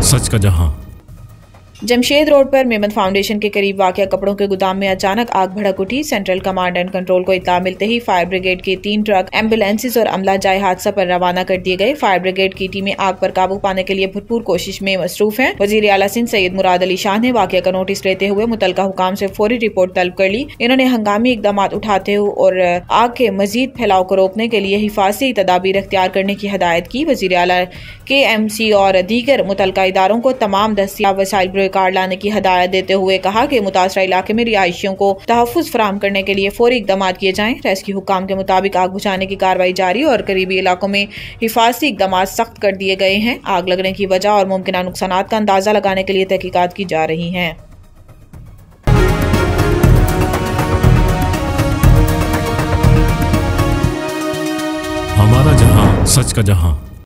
सच का जहां। जमशेद रोड पर मेमन फाउंडेशन के करीब वाक़या कपड़ों के गोदाम में अचानक आग भड़क उठी। सेंट्रल कमांड एंड कंट्रोल को इत्तला मिलते ही फायर ब्रिगेड के 3 ट्रक, एम्बुलेंसेज और अमला जाए हादसा पर रवाना कर दिए गए। फायर ब्रिगेड की टीमें आग पर काबू पाने के लिए भरपूर कोशिश में मसरूफ है। वजीर आला सिंध सैयद मुराद अली शाह ने वाक़या का नोटिस लेते हुए मुतलका हुकाम से फौरी रिपोर्ट तलब कर ली। इन्होंने हंगामी इकदाम उठाते हुए और आग के मजीद फैलाव को रोकने के लिए हिफाजती तदाबीर अख्तियार करने की हिदायत की। वजीर आला KMC और दीगर मुतलका इदारों को तमाम दस्तियाब वसाइल बरकार लाने की हिदायत देते हुए कहा कि मुतासरा इलाके में रिहायशियों को तहफ़्फ़ुज़ फराहम करने के लिए फौरी इकदाम किए जाएं। रेस्क्यू हुकाम के मुताबिक आग बुझाने की कार्रवाई जारी और करीबी इलाकों में हिफाजती इकदाम सख्त कर दिए गए हैं। आग लगने की वजह और मुमकिन नुकसानात का अंदाजा लगाने के लिए तहकीकात की जा रही हैं। हमारा जहां, सच का जहां।